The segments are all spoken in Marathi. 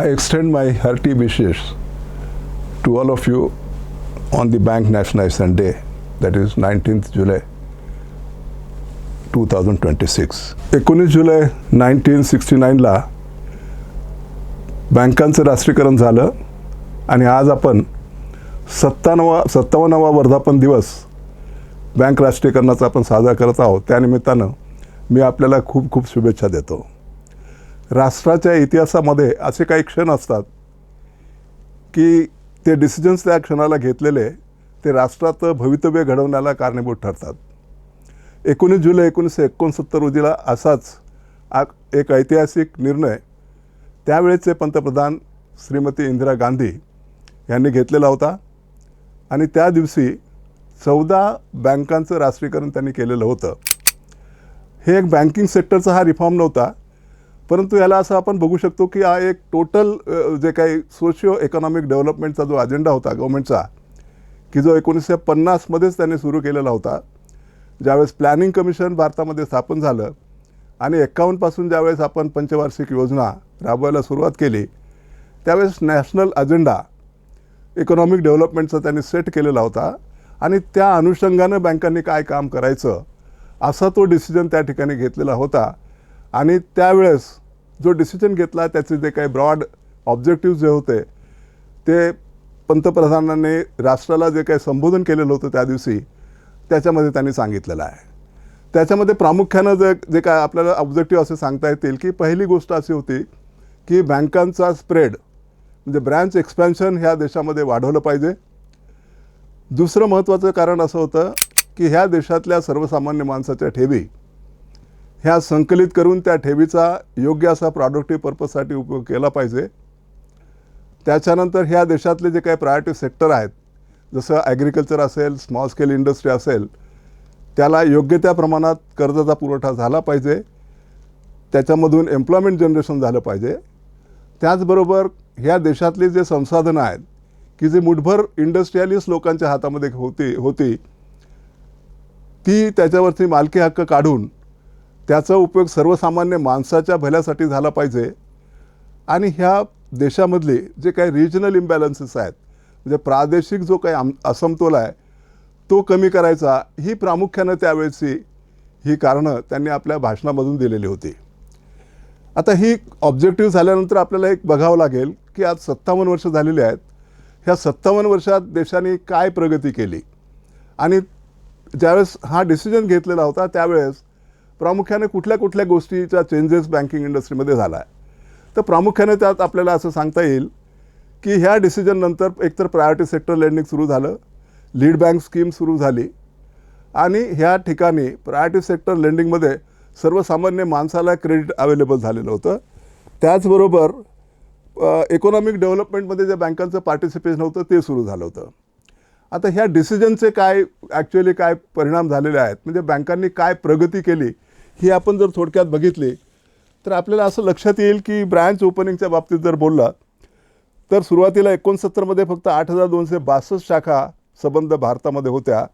I extend my hearty wishes to all of you on the Bank Nationalization Day, that is 19th July 2026. 19 जुलै 1969ला बँकांचं राष्ट्रीयकरण झालं आणि आज आपण 57वा वर्धापन दिवस बँक राष्ट्रीयकरणाचा आपण साजरा करत आहोत. त्यानिमित्तानं मी आपल्याला खूप खूप शुभेच्छा देतो. राष्ट्राच्या इतिहासामध्ये असे काही क्षण असतात की ते डिसिजन्स त्या क्षणाला घेतलेले ते राष्ट्राचं भवितव्य घडवण्याला कारणीभूत ठरतात. 19 जुलै 1969 रोजीला असाच एक ऐतिहासिक निर्णय त्यावेळेचे पंतप्रधान श्रीमती इंदिरा गांधी यांनी घेतलेला होता आणि त्या दिवशी 14 बँकांचं राष्ट्रीयकरण त्यांनी केलेलं होतं. हे एक बँकिंग सेक्टरचा हा रिफॉर्म नव्हता, परंतु याला असं आपण बघू शकतो की हा एक टोटल जे काही सोशिओ इकॉनॉमिक डेव्हलपमेंटचा जो अजेंडा होता गव्हर्नमेंटचा, की जो 1950मध्येच त्यांनी सुरू केलेला होता. ज्यावेळेस प्लॅनिंग कमिशन भारतामध्ये स्थापन झालं आणि 51 पासून ज्यावेळेस आपण पंचवार्षिक योजना राबवायला सुरुवात केली त्यावेळेस नॅशनल अजेंडा इकॉनॉमिक डेव्हलपमेंटचा त्यांनी सेट केलेला होता आणि त्या अनुषंगानं बँकांनी काय काम करायचं असा तो डिसिजन त्या ठिकाणी घेतलेला होता. आणि त्यावेळेस जो डिसिजन घेतला त्याचे जे काही ब्रॉड ऑब्जेक्टिव्ह जे होते ते पंतप्रधानांनी राष्ट्राला जे काही संबोधन केलेलं होतं त्या दिवशी त्याच्यामध्ये त्यांनी सांगितलेलं आहे. त्याच्यामध्ये प्रामुख्यानं जे काय आपल्याला ऑब्जेक्टिव्ह असे सांगता येतील की पहिली गोष्ट अशी होती की बँकांचा स्प्रेड म्हणजे ब्रँच एक्सपॅन्शन ह्या देशामध्ये वाढवलं पाहिजे. दुसरं महत्त्वाचं कारण असं होतं की ह्या देशातल्या सर्वसामान्य माणसाच्या ठेवी ह्या संकलित करून त्या ठेवीचा योग्य असा प्रॉडक्टिव्ह पर्पजसाठी उपयोग केला पाहिजे. त्याच्यानंतर ह्या देशातले जे काही प्रायोरिटी सेक्टर आहेत जसं ॲग्रिकल्चर असेल, स्मॉल स्केल इंडस्ट्री असेल, त्याला योग्य त्या प्रमाणात कर्जाचा पुरवठा झाला पाहिजे. त्याच्यामधून एम्प्लॉयमेंट जनरेशन झालं पाहिजे. त्याचबरोबर ह्या देशातली जे संसाधनं आहेत की जे मुठभर इंडस्ट्रियलिस्ट लोकांच्या हातामध्ये होती ती त्याच्यावरती मालकी हक्क काढून त्याचा उपयोग सर्वसामान्य माणसाच्या भल्यासाठी झाला पाहिजे. आणि ह्या देशामधले जे काही रिजनल इम्बॅलन्सेस आहेत म्हणजे प्रादेशिक जो काही असमतोल आहे तो कमी करायचा, ही प्रामुख्यानं त्यावेळेची ही कारणं त्यांनी आपल्या भाषणामधून दिलेली होती. आता ही ऑब्जेक्टिव्ह झाल्यानंतर आपल्याला एक बघावं लागेल की आज 57 वर्ष झालेली आहेत. ह्या 57 वर्षात देशाने काय प्रगती केली आणि ज्यावेळेस हा डिसिजन घेतलेला होता त्यावेळेस प्रामुख्याने कुठल्या गोष्टीचा चेंजेस बँकिंग इंडस्ट्रीमध्ये झाला आहे. तर प्रामुख्याने त्यात आपल्याला असं सांगता येईल की ह्या डिसिजननंतर एकतर प्रायोरिटी सेक्टर लेंडिंग सुरू झालं, लीड बँक स्कीम सुरू झाली आणि ह्या ठिकाणी प्रायोरिटी सेक्टर लेंडिंगमध्ये सर्वसामान्य माणसाला क्रेडिट अवेलेबल झालेलं होतं. त्याचबरोबर इकॉनॉमिक डेव्हलपमेंटमध्ये जे बँकांचं पार्टिसिपेशन होतं ते सुरू झालं होतं. आता ह्या डिसिजनचे काय ॲक्च्युअली काय परिणाम झालेले आहेत म्हणजे बँकांनी काय प्रगती केली ही आपण जर थोडक्यात बघितली तर आपल्याला असं लक्षात येईल की ब्रँच ओपनिंगच्या बाबतीत जर बोलला तर सुरुवातीला 69मध्ये फक्त 8,262 शाखा संबंध भारतामध्ये होत्या.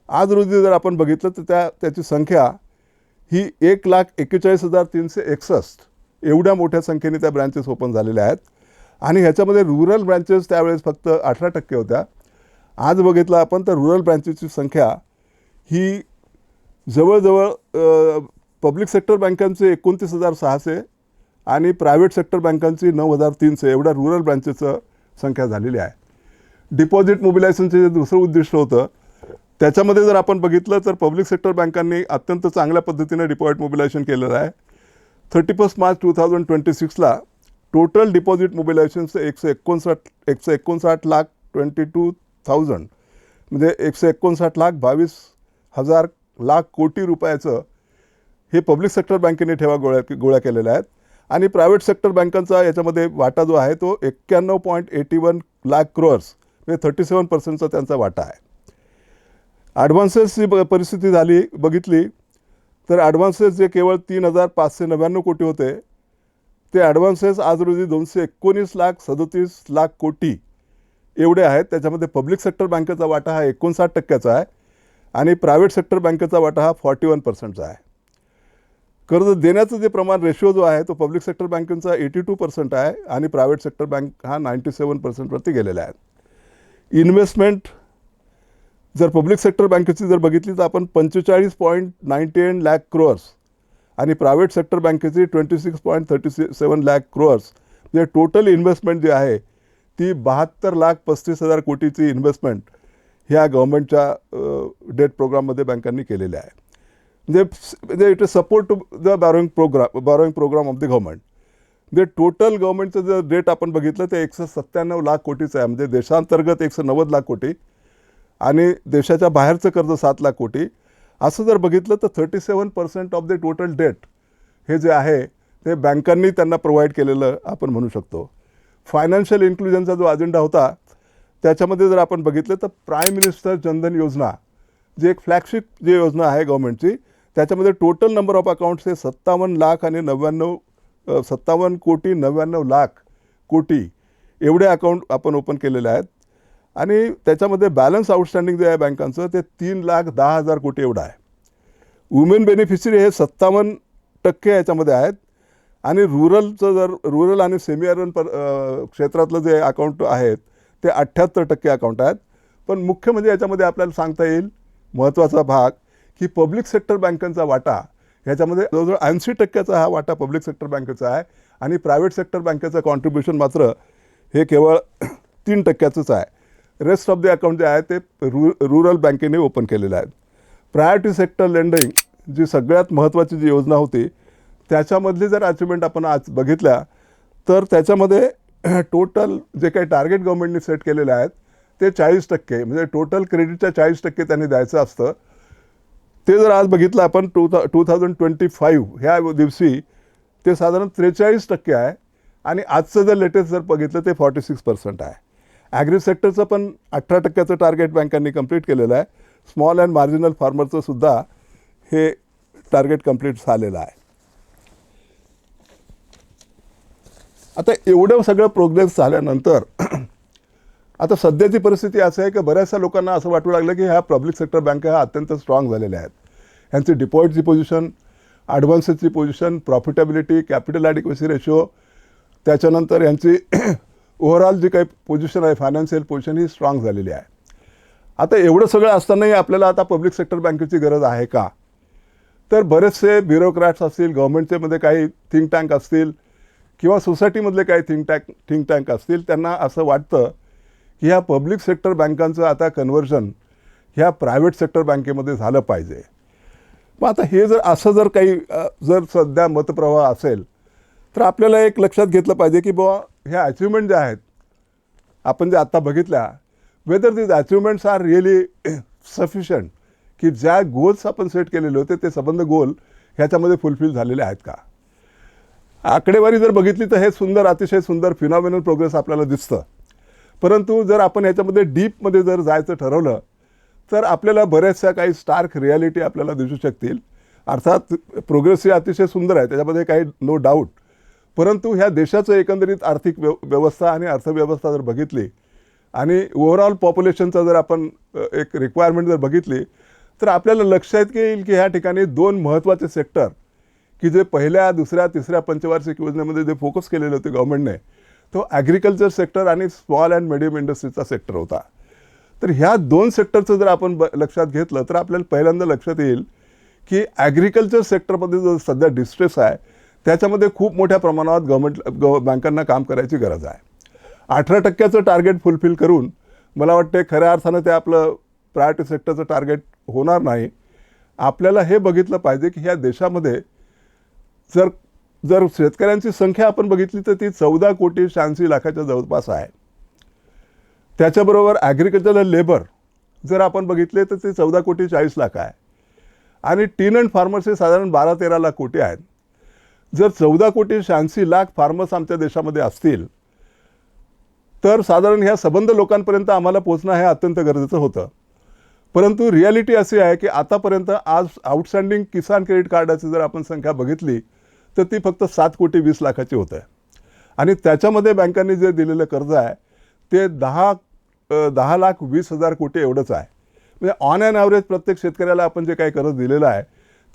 आज रोजी जर आपण बघितलं तर त्याची संख्या ही 1,41,361 एवढ्या मोठ्या संख्येने त्या ब्रँचेस ओपन झालेल्या आहेत. आणि ह्याच्यामध्ये रुरल ब्रँचेस त्यावेळेस फक्त 18% होत्या. आज बघितलं आपण तर रुरल ब्रँचेसची संख्या ही जवळजवळ पब्लिक सेक्टर बँकांचे 29,600 आणि प्रायव्हेट सेक्टर बँकांची 9,300 एवढ्या रुरल ब्रँचेसचं संख्या झालेली आहे. डिपॉझिट मोबिलायझेशनचे जे दुसरं उद्दिष्ट होतं त्याच्यामध्ये जर आपण बघितलं तर पब्लिक सेक्टर बँकांनी अत्यंत चांगल्या पद्धतीने डिपॉझिट मोबिलायझेशन केलेलं आहे. 31 मार्च 2026ला टोटल डिपॉझिट मोबिलायझेशनचं 159 लाख 22,000 म्हणजे 159 लाख 22,000 लाख कोटी रुपयाचं हे पब्लिक सेक्टर बँकेने ठेवा गोळ्या केलेल्या आहेत. आणि प्रायव्हेट सेक्टर बँकांचा याच्यामध्ये वाटा जो आहे तो 91.81 लाख क्रोअर्स म्हणजे 37% त्यांचा वाटा आहे. ॲडव्हान्सेसची परिस्थिती बघितली तर ॲडव्हान्सेस जे केवळ 3,599 कोटी होते ते ॲडव्हान्सेस आज रोजी 219,37 लाख कोटी एवढे आहेत. त्याच्यामध्ये पब्लिक सेक्टर बँकेचा वाटा हा 59% आहे आणि प्रायव्हेट सेक्टर बँकेचा वाटा हा 41% आहे. कर्ज देण्याचं जे प्रमाण रेशो जो आहे तो पब्लिक सेक्टर बँकेचा 82% आहे आणि प्रायव्हेट सेक्टर बँक हा 97% गेलेला आहे. इन्व्हेस्टमेंट जर पब्लिक सेक्टर बँकेची जर बघितली तर आपण 45.98 लाख क्रोअर्स आणि प्रायव्हेट सेक्टर बँकेची 26.37 लाख क्रोअर्स, म्हणजे टोटल इन्व्हेस्टमेंट जी आहे ती 72,35,000 कोटीची इन्व्हेस्टमेंट ह्या गव्हर्नमेंटच्या डेट प्रोग्राममध्ये बँकांनी केलेले आहे. म्हणजे it is support to the borrowing programme of the government. म्हणजे टोटल गव्हर्नमेंटचं जर डेट आपण बघितलं ते 197 लाख कोटीचं आहे. म्हणजे देशांतर्गत 190 लाख कोटी आणि देशाच्या बाहेरचं कर्ज 7 लाख कोटी. असं जर बघितलं तर 37% ऑफ द टोटल डेट हे जे आहे ते बँकांनी त्यांना प्रोव्हाइड केलेलं आपण म्हणू शकतो. फायनान्शियल इन्क्लुजनचा जो अजेंडा होता त्याच्यामध्ये जर आपण बघितलं तर प्राईम मिनिस्टर जनधन योजना जी एक फ्लॅगशिप जी योजना आहे गव्हर्नमेंटची, त्याच्यामध्ये टोटल नंबर ऑफ अकाउंट्स हे 57 कोटी 99 लाख कोटी एवढे अकाउंट आपण ओपन केलेले आहेत. आणि त्याच्यामध्ये बॅलन्स आउटस्टँडिंग जे आहे बँकांचं ते 3,10,000 कोटी एवढं आहे. वुमेन बेनिफिशरी हे 57% याच्यामध्ये आहेत आणि रुरल आणि सेमी अर्बन क्षेत्रातलं जे अकाउंट आहेत ते 78% अकाउंट आहेत. पण मुख्य म्हणजे याच्यामध्ये आपल्याला सांगता येईल महत्त्वाचा भाग की पब्लिक सेक्टर बँकांचा वाटा ह्याच्यामध्ये जवळजवळ 80% हा वाटा पब्लिक सेक्टर बँकेचा आहे आणि प्रायव्हेट सेक्टर बँकेचं कॉन्ट्रीब्युशन मात्र हे केवळ 3%च आहे. रेस्ट ऑफ द अकाउंट जे आहे ते रुरल बँकेने ओपन केलेले आहेत. प्रायोरिटी सेक्टर लेंडिंग जी सगळ्यात महत्त्वाची जी योजना होती त्याच्यामधली जर अचिव्हमेंट आपण आज बघितल्या तर त्याच्यामध्ये टोटल जे काही टार्गेट गव्हर्नमेंटने सेट केलेले आहेत ते 40%, म्हणजे टोटल क्रेडिटच्या 40% त्यांनी द्यायचं असतं. ते जर आज बघितलं आपण 2025 ह्या दिवशी ते साधारण 43% आहे आणि आजचं जर लेटेस्ट जर बघितलं ते 46% आहे. ॲग्री सेक्टरचं पण 18%चं टार्गेट बँकांनी कंप्लीट केलेलं आहे. स्मॉल अँड मार्जिनल फार्मरचं सुद्धा हे टार्गेट कंप्लीट झालेलं आहे. आता एवढं सगळं प्रोग्रेस झाल्यानंतर आता सध्याची परिस्थिती असं आहे की बऱ्याचशा लोकांना असं वाटू लागलं की ह्या पब्लिक सेक्टर बँका ह्या अत्यंत स्ट्रॉंग झालेल्या आहेत. ह्यांची डिपॉझिटची पोझिशन, ॲडव्हान्सेसची position, profitability, capital adequacy ratio, त्याच्यानंतर यांची ओव्हरऑल जी काही पोझिशन आहे फायनान्शियल पोझिशन ही स्ट्रॉंग झालेली आहे. आता एवढं सगळं असतानाही आपल्याला आता पब्लिक सेक्टर बँकेची गरज आहे का? तर बरेचसे ब्युरोक्रॅट्स असतील, गव्हर्नमेंटचे मध्ये काही थिंक टँक असतील किंवा सोसायटीमधले काही थिंक टँक असतील, त्यांना असं वाटतं की ह्या पब्लिक सेक्टर बँकांचं आता कन्व्हर्जन ह्या प्रायव्हेट सेक्टर बँकेमध्ये झालं पाहिजे. मग आता हे जर काही सध्या मतप्रवाह असेल तर आपल्याला एक लक्षात घेतलं पाहिजे की बुवा ह्या अचिव्हमेंट ज्या आहेत आपण जे आत्ता बघितल्या, whether these achievements are really sufficient, की ज्या गोल्स आपण सेट केलेले होते ते संबंध गोल ह्याच्यामध्ये फुलफिल झालेले आहेत का? आकडेवारी जर बघितली तर हे अतिशय सुंदर फिनॉमिनल प्रोग्रेस आपल्याला दिसतं. परंतु जर आपण ह्याच्यामध्ये डीपमध्ये जर जायचं ठरवलं तर आपल्याला बऱ्याचशा काही स्टार्क रियालिटी आपल्याला दिसू शकतील. अर्थात प्रोग्रेस ही अतिशय सुंदर आहे, त्याच्यामध्ये काही नो डाऊट. परंतु ह्या देशाचं एकंदरीत आर्थिक व्यवस्था आणि अर्थव्यवस्था जर बघितली आणि ओव्हरऑल पॉप्युलेशनचा जर आपण एक रिक्वायरमेंट जर बघितली तर आपल्याला लक्षात येईल की ह्या ठिकाणी 2 महत्त्वाचे सेक्टर की जे पहिल्या, दुसऱ्या, तिसऱ्या पंचवार्षिक योजनेमध्ये जे फोकस केलेले होते गव्हर्नमेंटने, तो ॲग्रिकल्चर सेक्टर आणि स्मॉल अँड मिडियम इंडस्ट्रीचा सेक्टर होता. तर ह्या 2 सेक्टरचं जर आपण लक्षात घेतलं तर आपल्याला पहिल्यांदा लक्षात येईल की ॲग्रिकल्चर सेक्टरमध्ये जो सध्या डिस्ट्रेस आहे त्याच्यामध्ये खूप मोठ्या प्रमाणावर बँकांना काम करायची गरज आहे. 18%चं टार्गेट फुलफिल करून मला वाटते खऱ्या अर्थानं ते आपलं प्रायोरिटी सेक्टरचं टार्गेट होणार नाही. आपल्याला हे बघितलं पाहिजे की ह्या देशामध्ये जर शेतकऱ्यांची संख्या आपण बघितली तर ती 14,86,00,000 जवळपास आहे. त्याच्याबरोबर ॲग्रिकल्चरल लेबर जर आपण बघितले तर ते 14,40,00,000 आहे आणि टीन अँड फार्मर्स हे साधारण 12-13 लाख कोटी आहेत. जर 14,86,00,000 फार्मर्स आमच्या देशामध्ये असतील तर साधारण ह्या संबंध लोकांपर्यंत आम्हाला पोहोचणं हे अत्यंत गरजेचं होतं. परंतु रियालिटी अशी आहे की आतापर्यंत आज आउटस्टँडिंग किसान क्रेडिट कार्डाची जर आपण संख्या बघितली तर ती फक्त 7,20,00,000 होत आहे आणि त्याच्यामध्ये बँकांनी जे दिलेलं कर्ज आहे ते 10,20,000 कोटी एवढंच आहे. म्हणजे ऑन ॲन ॲव्हरेज प्रत्येक शेतकऱ्याला आपण जे काही कर्ज दिलेलं आहे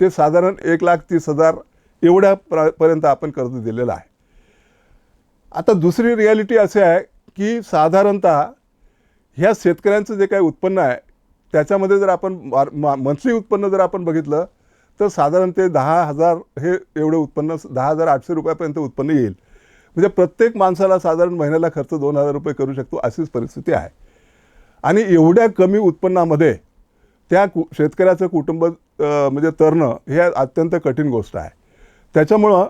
ते साधारण 1,30,000 एवढ्या पर्यंत आपण कर्ज दिलेलं आहे. आता दुसरी रियालिटी अशी आहे की साधारणतः ह्या शेतकऱ्यांचं जे काही उत्पन्न आहे त्याच्यामध्ये जर आपण मंथली उत्पन्न जर आपण बघितलं तर साधारण ते 10,000 हे एवढं उत्पन्न 10,800 रुपयापर्यंत उत्पन्न येईल. म्हणजे प्रत्येक माणसाला साधारण महिन्याला खर्च 2,000 रुपये करू शकतो अशीच परिस्थिती आहे. आणि एवढ्या कमी उत्पन्नामध्ये त्या शेतकऱ्याचं कुटुंब म्हणजे तरणं हे अत्यंत कठीण गोष्ट आहे. त्याच्यामुळं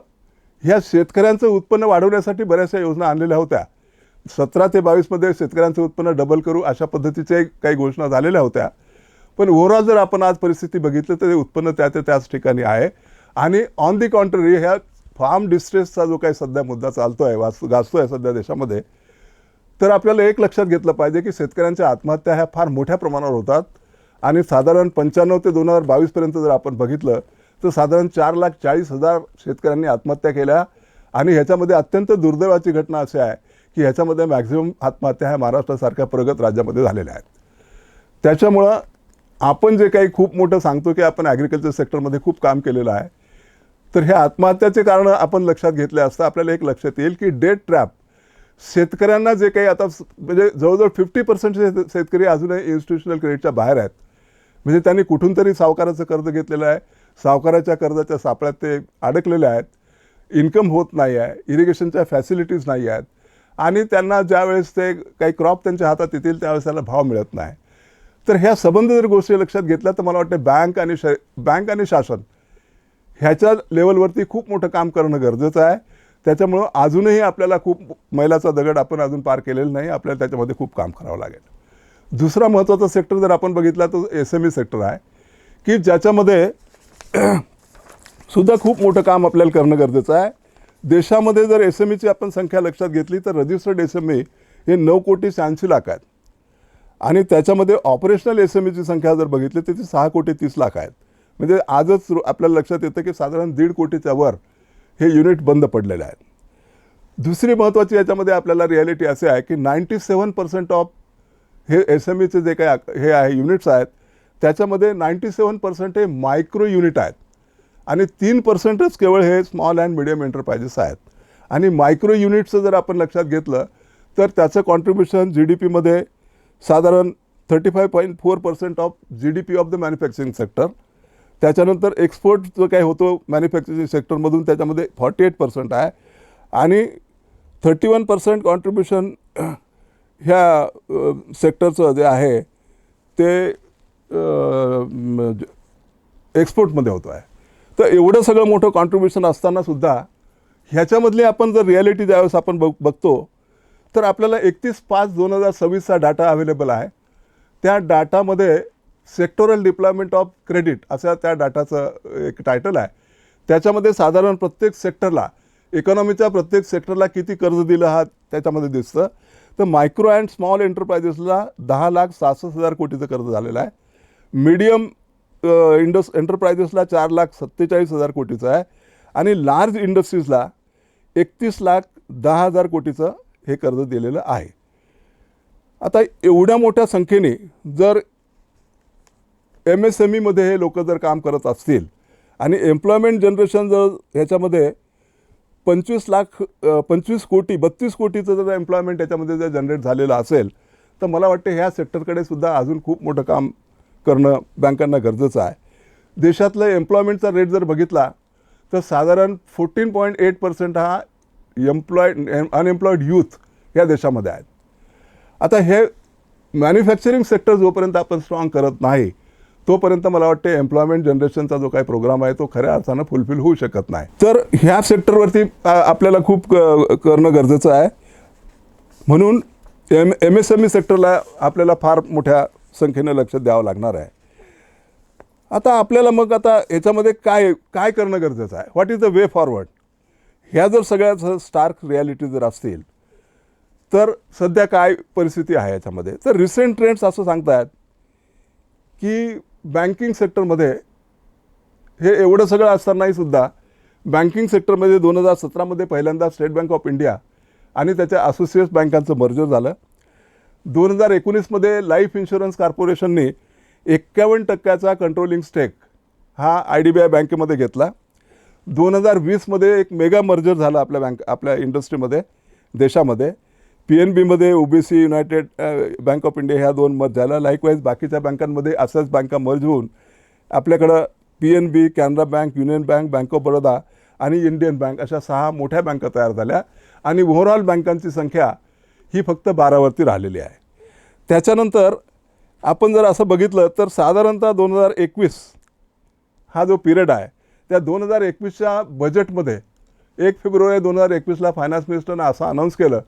ह्या शेतकऱ्यांचं उत्पन्न वाढवण्यासाठी बऱ्याचशा योजना आणलेल्या होत्या. 17 ते 22मध्ये शेतकऱ्यांचं उत्पन्न डबल करू अशा पद्धतीच्या काही घोषणा झालेल्या होत्या. पण ओव्हरऑल जर आपण आज परिस्थिती बघितलं तर उत्पन्न त्याच ठिकाणी आहे. आणि ऑन दी कॉन्ट्ररी ह्या फार्म डिस्ट्रेसचा जो काही सध्या मुद्दा चालतो आहे गाजतो आहे सध्या देशामध्ये, तर आपल्याला एक लक्षात घेतलं पाहिजे की शेतकऱ्यांच्या आत्महत्या ह्या फार मोठ्या प्रमाणावर होतात. आणि साधारण 95 ते 2022पर्यंत जर आपण बघितलं तर साधारण 4,40,000 शेतकऱ्यांनी आत्महत्या केल्या. आणि ह्याच्यामध्ये अत्यंत दुर्दैवाची घटना अशी आहे की ह्याच्यामध्ये मॅक्झिमम आत्महत्या ह्या महाराष्ट्रासारख्या प्रगत राज्यामध्ये झालेल्या आहेत. त्याच्यामुळं आपण जे काही खूप मोठं सांगतो की आपण ॲग्रिकल्चर सेक्टरमध्ये खूप काम केलेलं आहे, तर ह्या आत्महत्याचे कारणं आपण लक्षात घेतले असता आपल्याला एक लक्षात येईल की डेट ट्रॅप शेतकऱ्यांना जे काही आता म्हणजे जवळजवळ 50% शेतकरी अजूनही इन्स्टिट्यूशनल क्रेडिटच्या बाहेर आहेत. म्हणजे त्यांनी कुठून तरी सावकाराचं कर्ज घेतलेलं आहे, सावकाराच्या कर्जाच्या सापळ्यात ते अडकलेले आहेत, इन्कम होत नाही आहे, इरिगेशनच्या फॅसिलिटीज नाही आहेत आणि त्यांना ज्यावेळेस ते काही क्रॉप त्यांच्या हातात येतील त्यावेळेस त्याला भाव मिळत नाही. तर ह्या संबंध जर गोष्टी लक्षात घेतल्या तर मला वाटतं बँक आणि शासन ह्याच्या लेवलवरती खूप मोठं काम करणं गरजेचं आहे. त्याच्यामुळं अजूनही आपल्याला खूप मैलाचा दगड आपण अजून पार केलेला नाही, आपल्याला त्याच्यामध्ये खूप काम करावं लागेल. दुसरा महत्त्वाचा सेक्टर जर आपण बघितला तो SME सेक्टर आहे की ज्याच्यामध्ये सुद्धा खूप मोठं काम आपल्याला करणं गरजेचं आहे. देशामध्ये जर SMEची आपण संख्या लक्षात घेतली तर रजिस्टर्ड SME हे 9,86,00,000 आहेत. आणि त्याच्यामध्ये ऑपरेशनल SMEची संख्या जर बघितली तर ती 6,30,00,000 आहेत. म्हणजे आजच आपल्याला लक्षात येतं की साधारण 1.5 कोटीच्या वर हे युनिट बंद पडलेले आहेत. दुसरी महत्त्वाची याच्यामध्ये आपल्याला रिॲलिटी असे आहे की 97% ऑफ हे SMEचे जे काही हे आहे युनिट्स आहेत त्याच्यामध्ये 97% हे मायक्रो युनिट आहेत आणि 3%च केवळ हे स्मॉल अँड मिडियम एंटरप्राइजेस आहेत. आणि मायक्रो युनिटचं जर आपण लक्षात घेतलं तर त्याचं कॉन्ट्रीब्युशन GDPमध्ये साधारण 35.4% of GDP of the manufacturing sector. त्याच्यानंतर एक्सपोर्ट जो काही होतो मॅन्युफॅक्चरिंग सेक्टरमधून त्याच्यामध्ये 48% आहे. आणि 31% कॉन्ट्रीब्युशन ह्या सेक्टरचं जे आहे ते एक्सपोर्टमध्ये होतो आहे. तर एवढं सगळं मोठं कॉन्ट्रीब्युशन असतानासुद्धा ह्याच्यामधली आपण जर रिॲलिटी ज्यावेळेस आपण बघतो तर आपल्याला 31/5/2026चा डाटा अवेलेबल आहे. त्या डाटामध्ये सेक्टोरल डिप्लॉयमेंट ऑफ क्रेडिट असं त्या डाटाचं एक टायटल आहे. त्याच्यामध्ये साधारण प्रत्येक सेक्टरला इकॉनॉमीच्या प्रत्येक सेक्टरला किती कर्ज दिलं हा त्याच्यामध्ये दिसतं. तर मायक्रो अँड स्मॉल एंटरप्राइजेसला 10,66,000 कोटीचं कर्ज झालेलं आहे. मीडियम एंटरप्राइजेसला 4,47,000 कोटीचं आहे. आणि लार्ज इंडस्ट्रीजला 31,10,000 कोटीचं हे कर्ज दिलेलं आहे. आता एवढ्या मोठ्या संख्येने जर MSMEमध्ये हे लोक जर काम करत असतील आणि एम्प्लॉयमेंट जनरेशन जर ह्याच्यामध्ये 25 कोटी 32 कोटीचं जर एम्प्लॉयमेंट याच्यामध्ये जर जनरेट झालेलं असेल तर मला वाटतं ह्या सेक्टरकडे सुद्धा अजून खूप मोठं काम करणं बँकांना गरजेचं आहे. देशातलं एम्प्लॉयमेंटचा रेट जर बघितला तर साधारण 14.8% हा अनएम्प्लॉईड यूथ या देशामध्ये आहेत. आता हे मॅन्युफॅक्चरिंग सेक्टर जोपर्यंत आपण स्ट्रॉंग करत नाही तोपर्यंत मला वाटते एम्प्लॉयमेंट जनरेशनचा जो काही प्रोग्राम आहे तो खऱ्या अर्थानं फुलफिल होऊ शकत नाही. तर ह्या सेक्टरवरती आपल्याला खूप करणं गरजेचं आहे. म्हणून MSME सेक्टरला आपल्याला फार मोठ्या संख्येनं लक्ष द्यावं लागणार आहे. आता आपल्याला मग आता याच्यामध्ये काय करणं गरजेचं आहे, what is the way forward, ह्या जर सगळ्या स्टार्क रिॲलिटी जर असतील तर सध्या काय परिस्थिती आहे याच्यामध्ये. तर रिसेंट ट्रेंड्स असं सांगतात की बँकिंग सेक्टरमध्ये हे एवढं सगळं असतानाही सुद्धा बँकिंग सेक्टरमध्ये 2017मध्ये पहिल्यांदा स्टेट बँक ऑफ इंडिया आणि त्याच्या असोसिएट बँकांचं मर्जर झालं. 2019मध्ये लाईफ इन्शुरन्स 2020मध्ये एक मेगा मर्जर झाला आपल्या इंडस्ट्रीमध्ये, देशामध्ये. PNBमध्ये OBC, United bank of India ह्या 2 मर्ज झाल्या. लाईकवाईज बाकीच्या बँकांमध्ये अशाच बँका मर्ज होऊन आपल्याकडं PNB, Canara bank, union bank, bank of Baroda आणि इंडियन बँक अशा 6 मोठ्या बँका तयार झाल्या आणि ओव्हरऑल बँकांची संख्या ही फक्त 12वरती राहिलेली आहे. त्याच्यानंतर आपण जर असं बघितलं तर साधारणतः 2021 हा जो पिरियड आहे, त्या 2021च्या बजेटमध्ये 1 फेब्रुवारी 2021ला फायनान्स मिनिस्टरनं असं अनाऊन्स केलं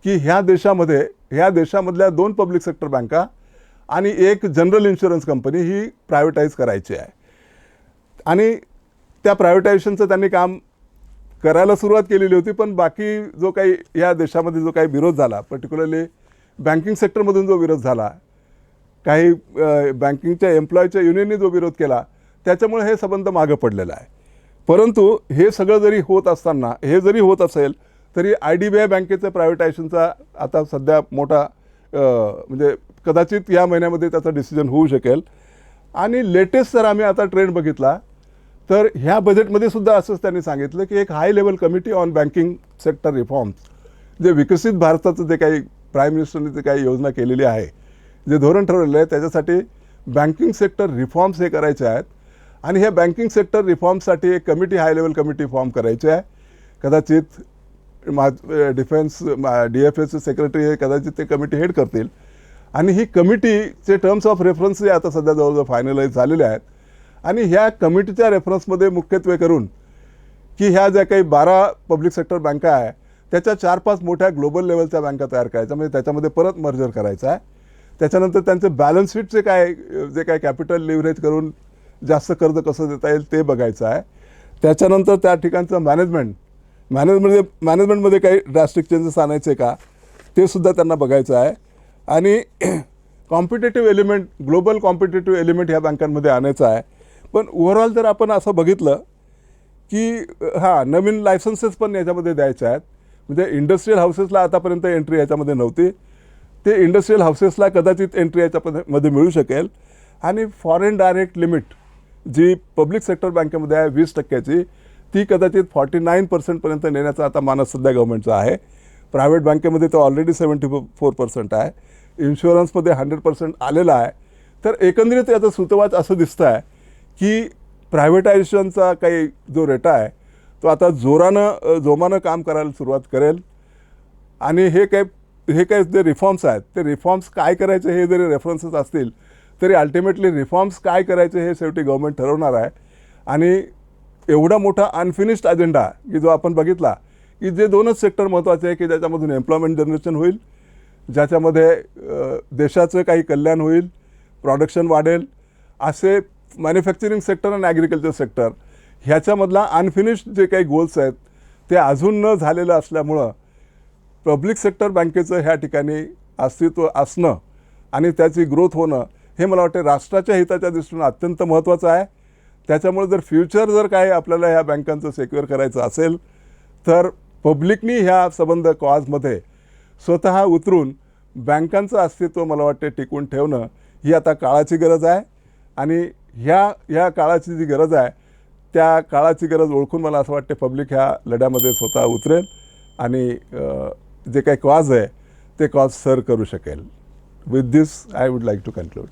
की ह्या देशामधल्या 2 पब्लिक सेक्टर बँका आणि 1 जनरल इन्शुरन्स कंपनी ही प्रायव्हेटाईज करायची आहे. आणि त्या प्रायव्हेटायझेशनचं त्यांनी काम करायला सुरुवात केलेली होती, पण बाकी जो काही या देशामध्ये जो काही विरोध झाला, पर्टिक्युलरली बँकिंग सेक्टरमधून जो विरोध झाला, काही बँकिंगच्या एम्प्लॉयच्या युनियननी जो विरोध केला, त्याच्यामुळे हे संबंध मागं पडलेला आहे. परंतु हे सगळं जरी होत असताना, हे जरी होत असेल तरी IDBI बँकेचं प्रायव्हेटायझेशनचा आता सध्या मोठा म्हणजे कदाचित या महिन्यामध्ये त्याचा डिसिजन होऊ शकेल. आणि लेटेस्ट जर आम्ही आता ट्रेंड बघितला तर ह्या बजेटमध्ये सुद्धा असंच त्यांनी सांगितलं की एक high level committee on banking sector reforms, जे विकसित भारताचं जे काही प्राईम मिनिस्टरने जे काही योजना केलेली आहे, जे धोरण ठरवलेलं आहे, त्याच्यासाठी बँकिंग सेक्टर रिफॉर्म्स हे करायचे आहेत. आणि ह्या बँकिंग सेक्टर रिफॉर्मसाठी एक committee, high level committee form करायची आहे. कदाचित डिफेन्स DFAचे सेक्रेटरी हे कदाचित ते कमिटी हेड करतील. आणि ही कमिटीचे टर्म्स ऑफ रेफरन्स हे आता सध्या जवळजवळ फायनलाइज झालेले आहेत. आणि ह्या कमिटीच्या रेफरन्समध्ये मुख्यत्वे करून की ह्या ज्या काही 12 पब्लिक सेक्टर बँका आहे, त्याच्या 4-5 मोठ्या ग्लोबल लेवलच्या बँका तयार करायच्या, म्हणजे त्याच्यामध्ये परत मर्जर करायचा आहे. त्याच्यानंतर त्यांचे बॅलन्स शीटचे जे काय कॅपिटल लिव्हरेज करून जास्त कर्ज कसं देता येईल ते बघायचं आहे. त्याच्यानंतर त्या ठिकाणचं मॅनेजमेंटमध्ये काही ड्रास्टिक चेंजेस आणायचे का ते सुद्धा त्यांना बघायचं आहे. आणि competitive element, global competitive element ह्या बँकांमध्ये आणायचं आहे. पण ओव्हरऑल जर आपण असं बघितलं की नवीन लायसन्सेस पण याच्यामध्ये द्यायचे आहेत. म्हणजे इंडस्ट्रियल हाऊसेसला आतापर्यंत एंट्री याच्यामध्ये नव्हती, ते इंडस्ट्रियल हाऊसेसला कदाचित एंट्री याच्यामध्ये मिळू शकेल. आणि फॉरेन डायरेक्ट लिमिट जी पब्लिक सेक्टर बँकेमध्ये आहे 20%ची, ती कदाचित 49% नेण्याचा आता मानस सध्या गव्हर्नमेंटचा आहे. प्रायव्हेट बँकेमध्ये तो ऑलरेडी 74% आहे. इन्शुरन्समध्ये 100% आलेला आहे. तर एकंदरीत याचं सूत्रवाच असं दिसतं आहे की प्रायव्हेटायझेशनचा काही जो रेटा आहे तो आता जोमानं काम करायला सुरुवात करेल. आणि हे काही जे रिफॉर्म्स आहेत, ते रिफॉर्म्स काय करायचे हे जरी रेफरन्सेस असतील तरी अल्टिमेटली रिफॉर्म्स काय करायचे हे शेवटी गव्हर्नमेंट ठरवणार आहे. आणि एवढा मोठा अनफिनिश्ड अजेंडा की जो आपण बघितला की जे 2च सेक्टर महत्त्वाचे आहे की ज्याच्यामधून एम्प्लॉयमेंट जनरेशन होईल, ज्याच्यामध्ये देशाचं काही कल्याण होईल, प्रोडक्शन वाढेल, असे मॅन्युफॅक्चरिंग सेक्टर आणि ॲग्रिकल्चर सेक्टर ह्याच्यामधला अनफिनिश्ड जे काही गोल्स आहेत ते अजून न झालेलं असल्यामुळं पब्लिक सेक्टर बँकेचं ह्या ठिकाणी अस्तित्व असणं आणि त्याची ग्रोथ होणं हे मला वाटतं राष्ट्राच्या हिताच्या दृष्टीने अत्यंत महत्त्वाचं आहे. त्याच्यामुळे जर फ्युचर जर काय आपल्याला ह्या बँकांचं सिक्युअर करायचं असेल तर पब्लिकनी ह्या संबंध कॉजमध्ये स्वतः उतरून बँकांचं अस्तित्व मला वाटते टिकवून ठेवणं ही आता काळाची गरज आहे. आणि ह्या काळाची जी गरज आहे त्या काळाची गरज ओळखून मला असं वाटते पब्लिक ह्या लढ्यामध्ये स्वतः उतरेल आणि जे काही कॉज आहे ते कॉज सर करू शकेल. With this I would like to conclude.